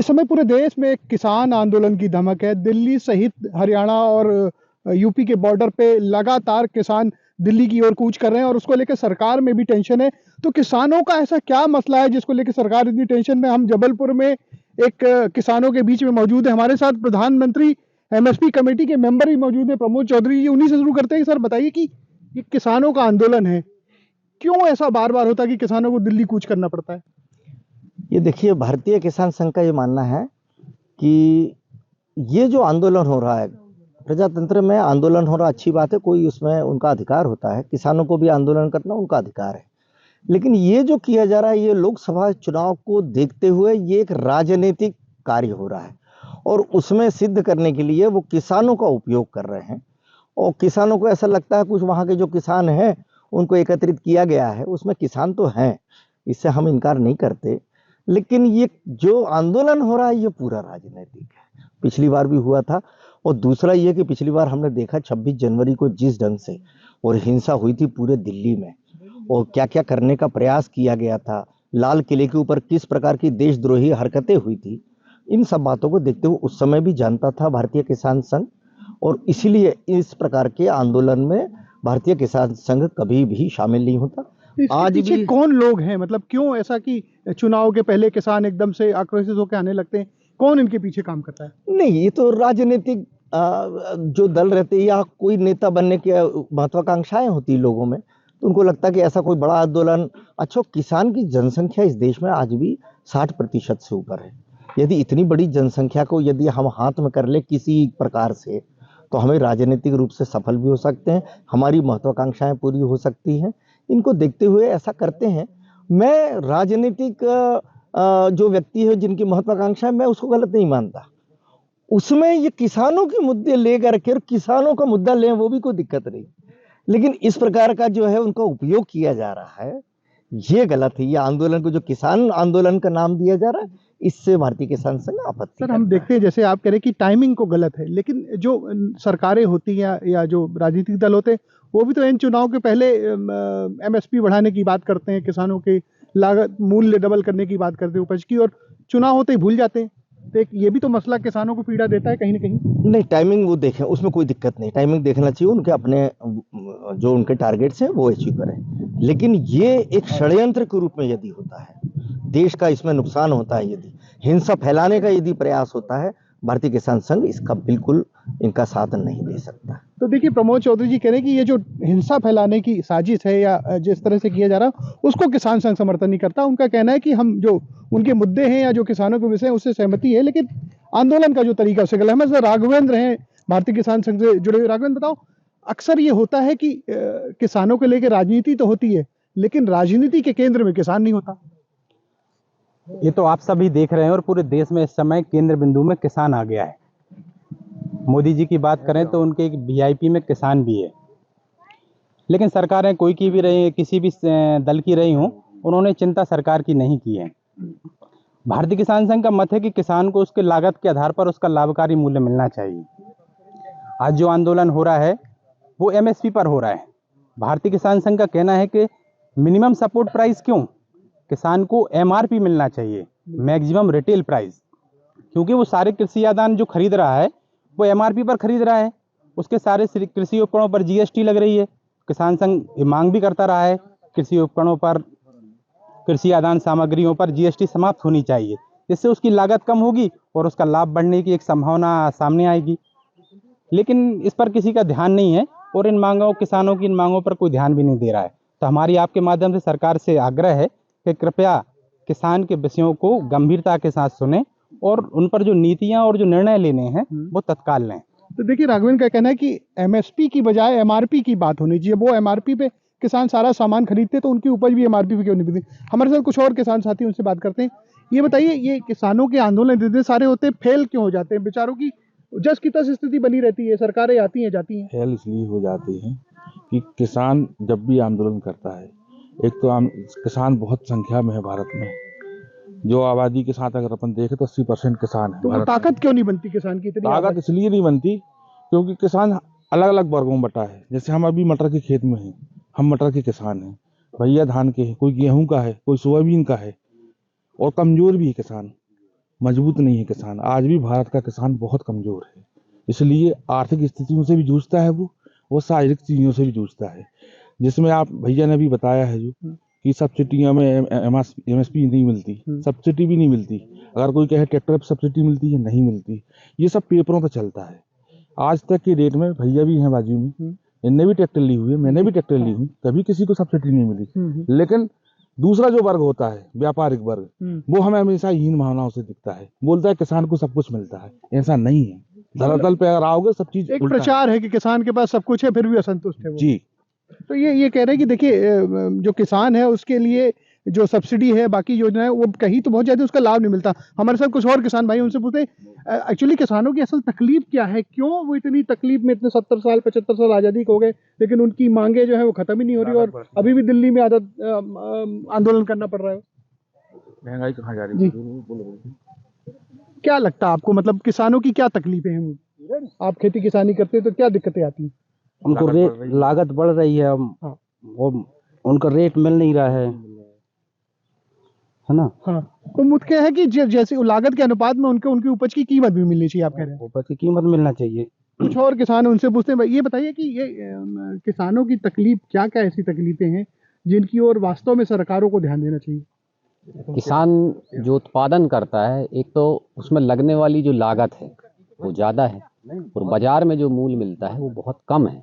इस समय पूरे देश में एक किसान आंदोलन की धमक है। दिल्ली सहित हरियाणा और यूपी के बॉर्डर पे लगातार किसान दिल्ली की ओर कूच कर रहे हैं और उसको लेकर सरकार में भी टेंशन है। तो किसानों का ऐसा क्या मसला है जिसको लेकर सरकार इतनी टेंशन में? हम जबलपुर में एक किसानों के बीच में मौजूद है। हमारे साथ प्रधानमंत्री एमएसपी कमेटी के मेंबर भी मौजूद है, प्रमोद चौधरी जी। उन्हीं से शुरू करते हैं। सर बताइए कि ये किसानों का आंदोलन है, क्यों ऐसा बार बार होता है कि किसानों को दिल्ली कूच करना पड़ता है? ये देखिए, भारतीय किसान संघ का ये मानना है कि ये जो आंदोलन हो रहा है, प्रजातंत्र में आंदोलन हो रहा अच्छी बात है, कोई उसमें उनका अधिकार होता है, किसानों को भी आंदोलन करना उनका अधिकार है। लेकिन ये जो किया जा रहा है, ये लोकसभा चुनाव को देखते हुए ये एक राजनीतिक कार्य हो रहा है और उसमें सिद्ध करने के लिए वो किसानों का उपयोग कर रहे हैं। और किसानों को ऐसा लगता है कुछ वहाँ के जो किसान हैं उनको एकत्रित किया गया है, उसमें किसान तो हैं, इससे हम इनकार नहीं करते। लेकिन ये जो आंदोलन हो रहा है ये पूरा राजनीतिक है, पिछली बार भी हुआ था। और दूसरा ये कि पिछली बार हमने देखा 26 जनवरी को जिस ढंग से और हिंसा हुई थी पूरे दिल्ली में और क्या क्या करने का प्रयास किया गया था, लाल किले के ऊपर किस प्रकार की देशद्रोही हरकतें हुई थी, इन सब बातों को देखते हुए उस समय भी जानता था भारतीय किसान संघ। और इसीलिए इस प्रकार के आंदोलन में भारतीय किसान संघ कभी भी शामिल नहीं होता। आज पीछे भी कौन लोग हैं? मतलब क्यों ऐसा कि चुनाव के पहले किसान एकदम से आक्रोशित होकर आने लगते हैं? कौन इनके पीछे काम करता है? नहीं, ये तो राजनीतिक जो दल रहते हैं या कोई नेता बनने की महत्वाकांक्षाएं होती है लोगों में, तो उनको लगता है कि ऐसा कोई बड़ा आंदोलन। अच्छा, किसान की जनसंख्या इस देश में आज भी 60% से ऊपर है। यदि इतनी बड़ी जनसंख्या को यदि हम हाथ में कर ले किसी प्रकार से, तो हमें राजनीतिक रूप से सफल भी हो सकते हैं, हमारी महत्वाकांक्षाएं पूरी हो सकती हैं। इनको देखते हुए ऐसा करते हैं। मैं राजनीतिक जो व्यक्ति है जिनकी महत्वाकांक्षा, मैं उसको गलत नहीं मानता। उसमें ये किसानों के मुद्दे लेकर के किसानों का मुद्दा लें, वो भी कोई दिक्कत नहीं। लेकिन इस प्रकार का जो है उनका उपयोग किया जा रहा है, ये गलत है। ये आंदोलन को जो किसान आंदोलन का नाम दिया जा रहा है, इससे भारतीय किसान संघ आपत्ति सर हम देखते हैं, जैसे आप कह रहे हैं कि टाइमिंग को गलत है, लेकिन जो सरकारें होती हैं या जो राजनीतिक दल होते हैं वो भी तो इन चुनाव के पहले एमएसपी बढ़ाने की बात करते हैं, किसानों के लागत मूल्य डबल करने की बात करते हैं उपज की, और चुनाव होते ही भूल जाते हैं। तो एक ये भी तो मसला किसानों को पीड़ा देता है कहीं ना कहीं। नहीं, टाइमिंग वो देखें, उसमें कोई दिक्कत नहीं। टाइमिंग देखना चाहिए, उनके अपने जो उनके टारगेट्स हैं वो अचीव करें। लेकिन ये एक षड्यंत्र के रूप में यदि होता है, देश का इसमें नुकसान होता है, यदि हिंसा फैलाने का यदि प्रयास होता है, भारतीय किसान संघ इसका बिल्कुल इनका साथ नहीं दे सकता। तो देखिए, प्रमोद चौधरी जी कह रहे हैं कि ये जो हिंसा फैलाने की साजिश है या जिस तरह से किया जा रहा है उसको किसान संघ समर्थन नहीं करता। उनका कहना है कि हम जो उनके मुद्दे हैं या जो किसानों के विषय हैं उससे सहमति है, लेकिन आंदोलन का जो तरीका उससे गलत है। हमारे राघवेंद्र हैं भारतीय किसान संघ से जुड़े हुए। राघवेंद्र बताओ, अक्सर ये होता है कि किसानों को लेकर राजनीति तो होती है, लेकिन राजनीति के केंद्र में किसान नहीं होता। ये तो आप सभी देख रहे हैं और पूरे देश में इस समय केंद्र बिंदु में किसान आ गया है। मोदी जी की बात करें तो उनके एक वीआईपी में किसान भी है। लेकिन सरकारें कोई की भी रही, किसी भी दल की रही हों, उन्होंने चिंता सरकार की नहीं की है। भारतीय किसान संघ का मत है कि किसान को उसके लागत के आधार पर उसका लाभकारी मूल्य मिलना चाहिए। आज जो आंदोलन हो रहा है वो एमएसपी पर हो रहा है। भारतीय किसान संघ का कहना है कि मिनिमम सपोर्ट प्राइस क्यों, किसान को एमआरपी मिलना चाहिए, मैक्सिमम रिटेल प्राइस, क्योंकि वो सारे कृषि आदान जो खरीद रहा है वो एमआरपी पर खरीद रहा है। उसके सारे कृषि उपकरणों पर जीएसटी लग रही है। किसान संघ मांग भी करता रहा है कृषि उपकरणों पर, कृषि आदान सामग्रियों पर जीएसटी समाप्त होनी चाहिए, जिससे उसकी लागत कम होगी और उसका लाभ बढ़ने की एक संभावना सामने आएगी। लेकिन इस पर किसी का ध्यान नहीं है और इन मांगों, किसानों की इन मांगों पर कोई ध्यान भी नहीं दे रहा है। तो हमारी आपके माध्यम से सरकार से आग्रह है कि कृपया किसान के विषयों को गंभीरता के साथ सुने और उन पर जो नीतियां और जो निर्णय लेने हैं वो तत्काल लें। तो देखिए, राघवेंद्र का कहना है कि एमएसपी की बजाय एमआरपी की बात होनी चाहिए। वो एमआरपी पे किसान सारा सामान खरीदते तो उनकी उपज भी एमआरपी पे क्यों नहीं बिकती? हमारे साथ कुछ और किसान साथी, उनसे बात करते हैं। ये बताइए, ये किसानों के आंदोलन इतने सारे होते हैं, फेल क्यों हो जाते हैं? बेचारों की जस की तस स्थिति बनी रहती है, सरकारें आती हैं जाती हैं। फेल इसलिए हो जाती हैं कि किसान जब भी आंदोलन करता है, एक तो किसान बहुत संख्या में है भारत में, जो आबादी के साथ अगर अपन देखें तो 80% किसान है। तो वो ताकत क्यों नहीं बनती किसान की? इतनी ताकत इसलिए नहीं बनती क्योंकि किसान अलग अलग वर्गों में बटा है। जैसे हम अभी मटर के खेत में हैं, हम मटर के किसान हैं, भैया धान के हैं, कोई गेहूं का है, कोई सोयाबीन का है, और कमजोर भी है किसान। मजबूत नहीं है किसान। आज भी भारत का किसान बहुत कमजोर है, इसलिए आर्थिक स्थितियों से भी जूझता है वो शारीरिक चीजों से भी जूझता है, जिसमें आप भैया ने भी बताया है जो कि सब्सिडियों में एमएसपी नहीं मिलती, सब्सिडी भी नहीं मिलती। अगर कोई कहे ट्रैक्टर पर सब्सिडी मिलती है, नहीं मिलती। ये सब पेपरों पर चलता है। आज तक की डेट में भैया भी हैं बाजू में, इनने भी ट्रैक्टर ली हुई है, मैंने भी ट्रैक्टर ली हुई, कभी किसी को सब्सिडी नहीं मिली। लेकिन दूसरा जो वर्ग होता है, व्यापारिक वर्ग, वो हमें हमेशा हीन भावनाओं से दिखता है, बोलता है किसान को सब कुछ मिलता है। ऐसा नहीं है। धरातल पे अगर आओगे सब चीज एक प्रचार है कि किसान के पास सब कुछ है फिर भी असंतुष्ट है वो। जी। तो ये कह रहे हैं कि देखिए जो किसान है उसके लिए जो सब्सिडी है, बाकी योजना है, वो कहीं तो बहुत ज्यादा उसका लाभ नहीं मिलता। हमारे साथ कुछ और किसान भाई, उनसे पूछते एक्चुअली किसानों की असल तकलीफ क्या है, क्यों वो इतनी तकलीफ में, इतने 70 साल 75 साल आजादी हो गए लेकिन उनकी मांगे जो है वो खत्म ही नहीं हो रही और अभी भी दिल्ली में आंदोलन करना पड़ रहा है। महंगाई कहाँ जा रही है? क्या लगता है आपको, मतलब किसानों की क्या तकलीफें हैं? आप खेती किसानी करते हैं तो क्या दिक्कतें आती हैं? उनको लागत बढ़ रही है, हाँ। और उनका रेट मिल नहीं रहा है ना। हाँ, तो मुझे है कि जैसे लागत के अनुपात में उनकी उपज की कीमत भी मिलनी चाहिए, आप कह रहे हैं। उपज की कीमत मिलना चाहिए। कुछ और किसान उनसे पूछते हैं, ये बताइए कि ये किसानों की तकलीफ क्या क्या ऐसी तकलीफें हैं जिनकी ओर वास्तव में सरकारों को ध्यान देना चाहिए? किसान जो उत्पादन करता है, एक तो उसमें लगने वाली जो लागत है वो ज़्यादा है और बाजार में जो मूल्य मिलता है वो बहुत कम है।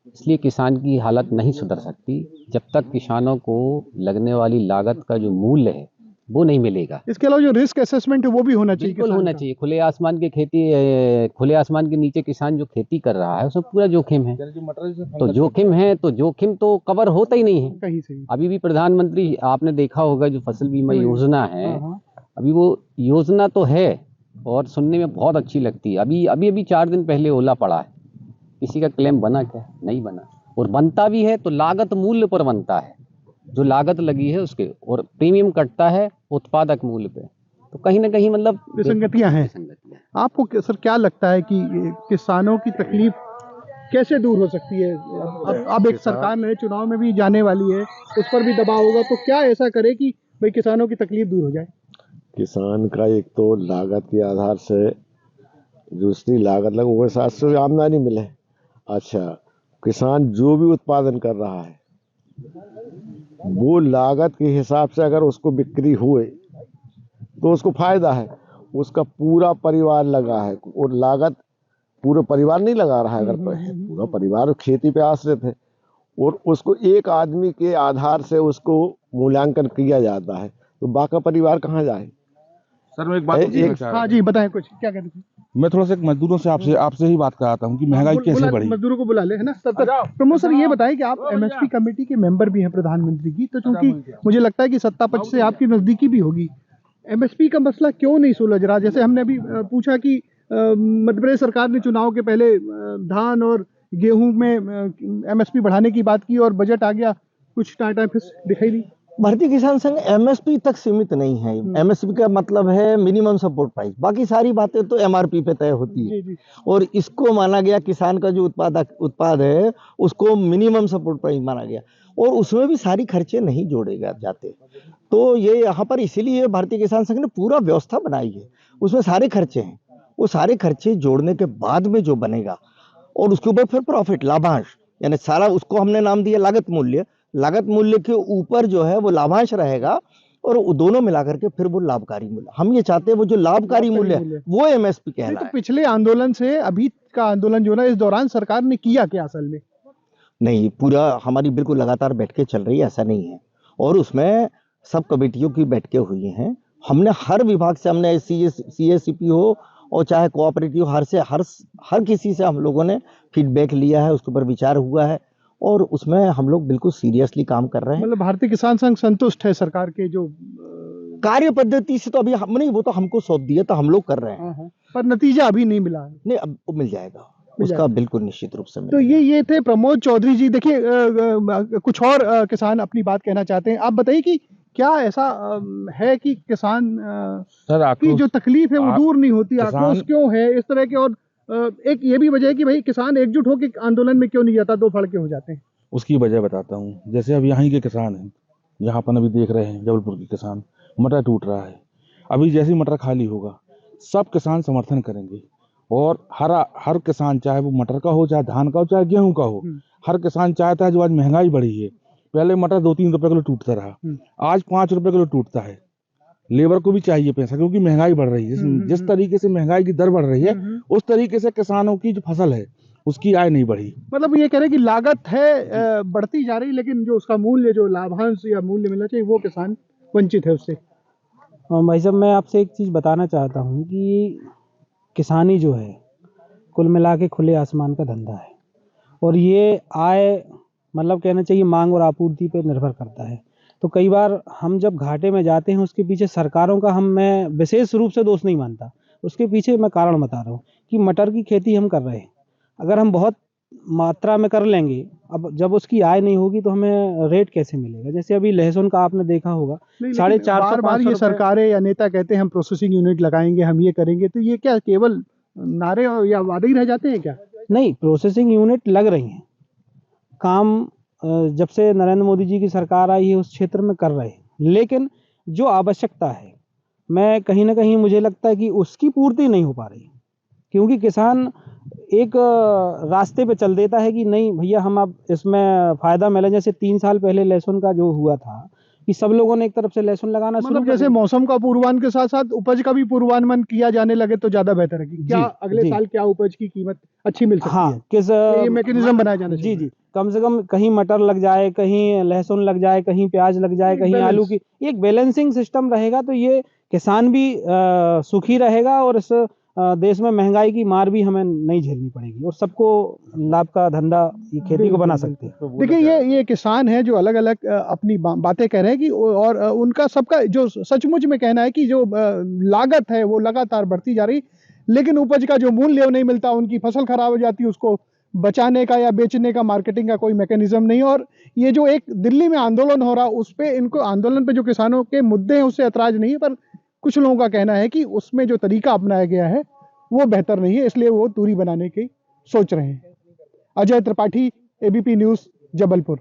इसलिए किसान की हालत नहीं सुधर सकती जब तक किसानों को लगने वाली लागत का जो मूल्य है वो नहीं मिलेगा। इसके अलावा जो रिस्क असेसमेंट है वो भी होना चाहिए। बिल्कुल होना चाहिए। खुले आसमान के नीचे किसान जो खेती कर रहा है उसमें पूरा जोखिम है। तो जोखिम तो कवर होता ही नहीं है कहीं से। अभी भी प्रधानमंत्री, आपने देखा होगा जो फसल बीमा योजना है, अभी वो योजना तो है और सुनने में बहुत अच्छी लगती है। अभी 4 दिन पहले ओला पड़ा है, किसी का क्लेम बना क्या? नहीं बना। और बनता भी है तो लागत मूल्य पर बनता है, जो लागत लगी है उसके, और प्रीमियम कटता है उत्पादक मूल्य पे। तो कहीं ना कहीं मतलब विसंगतियां हैं। आपको सर क्या लगता है कि किसानों की तकलीफ कैसे दूर हो सकती है? अब एक सरकार नए चुनाव में भी जाने वाली है, उस पर भी दबाव होगा, तो क्या ऐसा करे कि भाई किसानों की तकलीफ दूर हो जाए? किसान का एक तो लागत के आधार से दूसरी लागत लगे, वो 700 आमदनी मिले। अच्छा, किसान जो भी उत्पादन कर रहा है वो लागत के हिसाब से अगर उसको बिक्री हुए तो उसको फायदा है। उसका पूरा परिवार लगा है और लागत पूरा परिवार नहीं लगा रहा है, अगर पूरा परिवार खेती पे आश्रित है और उसको एक आदमी के आधार से उसको मूल्यांकन किया जाता है, तो बाकी परिवार कहाँ जाए? सर मैं एक बात पूछना चाह रहा हाँ जी, बताएं कुछ, क्या कहते थे? मैं थोड़ा सा एक मजदूरों से आपसे ही बात कराता हूँ कि महंगाई कैसे बढ़ी। मजदूरों को बुला ले, है ना। तब तक प्रमोद सर ये बताएं कि आप एमएसपी कमेटी के मेंबर भी हैं प्रधानमंत्री की, तो चूंकि मुझे लगता है कि सत्ता पक्ष से आपकी नजदीकी भी होगी, एमएसपी का मसला क्यों नहीं सुलझ रहा? जैसे हमने अभी पूछा कि मध्य प्रदेश सरकार ने चुनाव के पहले धान और गेहूं में एमएसपी बढ़ाने की बात की और बजट आ गया, कुछ टाटा फिर दिखाई नहीं। भारतीय किसान संघ एमएसपी तक सीमित नहीं है। एमएसपी का मतलब है मिनिमम सपोर्ट प्राइस, बाकी सारी बातें तो एमआरपी पे तय होती है। और इसको माना गया, किसान का जो उत्पाद है उसको मिनिमम सपोर्ट प्राइस माना गया और उसमें भी सारी खर्चे नहीं जोड़े जाते। तो ये यहाँ पर इसीलिए भारतीय किसान संघ ने पूरा व्यवस्था बनाई है, उसमें सारे खर्चे हैं, वो सारे खर्चे जोड़ने के बाद में जो बनेगा और उसके ऊपर फिर प्रॉफिट, लाभांश, यानी सारा उसको हमने नाम दिया लागत मूल्य। लागत मूल्य के ऊपर जो है वो लाभांश रहेगा और दोनों मिलाकर के फिर वो लाभकारी मूल्य। हम ये चाहते हैं वो जो लाभकारी मूल्य है वो एमएसपी कहलाए। तो पिछले आंदोलन से अभी का आंदोलन जो ना, इस दौरान सरकार ने किया क्या असल में? नहीं, पूरा हमारी बिल्कुल लगातार बैठकें चल रही है, ऐसा नहीं है। और उसमें सब कमेटियों की बैठकें हुई हैं। हमने हर विभाग से, हमने CSCP हो और चाहे कोऑपरेटिव, हर किसी से हम लोगों ने फीडबैक लिया है, उसके ऊपर विचार हुआ है और उसमें हम लोग बिल्कुल सीरियसली काम कर रहे हैं। मतलब भारतीय किसान संघ संतुष्ट है सरकार के जो कार्य पद्धति से? तो अभी हम नहीं, वो तो हमको सौंप दिया तो हम लोग कर रहे हैं, पर नतीजा अभी नहीं मिला है। नहीं, अब मिल जाएगा उसका, बिल्कुल निश्चित रूप से। तो ये थे प्रमोद चौधरी जी। देखिए कुछ और किसान अपनी बात कहना चाहते हैं, आप बताइए कि क्या ऐसा है कि किसान की जो तकलीफ है वो दूर नहीं होती, आक्रोश क्यों है इस तरह के? और एक ये भी वजह है कि भाई किसान एकजुट होकर आंदोलन में क्यों नहीं जाता, दो फड़के हो जाते हैं। उसकी वजह बताता हूँ। जैसे अब यहाँ के किसान हैं, यहाँ पर अभी देख रहे हैं जबलपुर के किसान, मटर टूट रहा है। अभी जैसे ही मटर खाली होगा सब किसान समर्थन करेंगे, और हर किसान, चाहे वो मटर का हो, चाहे धान का हो, चाहे गेहूं का हो, हर किसान चाहता है, जो आज महंगाई बढ़ी है, पहले मटर 2-3 रुपए किलो टूटता रहा, आज 5 रुपए किलो टूटता है। लेबर को भी चाहिए पैसा, क्योंकि महंगाई बढ़ रही है। जिस तरीके से महंगाई की दर बढ़ रही है, उस तरीके से किसानों की जो फसल है उसकी आय नहीं बढ़ी। मतलब ये कह रहे कि लागत है बढ़ती जा रही, लेकिन जो उसका मूल्य, जो लाभांश या मूल्य मिलना चाहिए, वो किसान वंचित है उससे। भाई साहब, मैं आपसे एक चीज़ बताना चाहता हूँ कि किसानी जो है कुल मिला के खुले आसमान का धंधा है, और ये आय मतलब कहना चाहिए मांग और आपूर्ति पे निर्भर करता है। तो कई बार हम जब घाटे में जाते हैं, उसके पीछे सरकारों का मैं विशेष रूप से दोष नहीं मानता, उसके पीछे मैं कारण बता रहा हूँ कि मटर की खेती हम कर रहे हैं, अगर हम बहुत मात्रा में कर लेंगे, अब जब उसकी आय नहीं होगी तो हमें रेट कैसे मिलेगा? जैसे अभी लहसुन का आपने देखा होगा, 450 बार ये सरकारें या नेता कहते हैं हम प्रोसेसिंग यूनिट लगाएंगे, हम ये करेंगे, तो ये क्या केवल नारे या वादे ही रह जाते हैं क्या? नहीं, प्रोसेसिंग यूनिट लग रही हैं, काम जब से नरेंद्र मोदी जी की सरकार आई है उस क्षेत्र में कर रहे हैं, लेकिन जो आवश्यकता है, मैं कहीं ना कहीं मुझे लगता है कि उसकी पूर्ति नहीं हो पा रही, क्योंकि किसान एक रास्ते पे चल देता है कि नहीं भैया हम अब इसमें फ़ायदा मिले। जैसे 3 साल पहले लहसुन का जो हुआ था कि सब लोगों ने एक तरफ से लहसुन लगाना शुरू मतलब कर जैसे दिया। मौसम का पूर्वानुमान के साथ साथ उपज का भी पूर्वानुमान किया जाने लगे तो ज्यादा बेहतर है कि क्या अगले जी। साल क्या उपज की कीमत अच्छी मिल सकती हाँ, है। किस ये मैकेनिज्म बनाया जाना जी चाहिए। जी, कम से कम कहीं मटर लग जाए, कहीं लहसुन लग जाए, कहीं प्याज लग जाए, एक कहीं आलू की, एक बैलेंसिंग सिस्टम रहेगा तो ये किसान भी सुखी रहेगा, और इस देश में महंगाई की मार भी हमें नहीं झेलनी पड़ेगी, और सबको लाभ का धंधा ये खेती को बना सकते हैं। देखिए ये किसान है जो अलग अलग अपनी बातें कह रहे हैं कि और उनका सबका जो सचमुच में कहना है कि जो लागत है वो लगातार बढ़ती जा रही, लेकिन उपज का जो मूल्य नहीं मिलता, उनकी फसल खराब हो जाती है, उसको बचाने का या बेचने का, मार्केटिंग का कोई मैकेनिज्म नहीं। और ये जो एक दिल्ली में आंदोलन हो रहा, उस पे इनको, आंदोलन पे जो किसानों के मुद्दे हैं उससे ऐतराज नहीं है, पर कुछ लोगों का कहना है कि उसमें जो तरीका अपनाया गया है वो बेहतर नहीं है, इसलिए वो दूरी बनाने की सोच रहे हैं। Ajay Tripathi, ABP news, Jabalpur.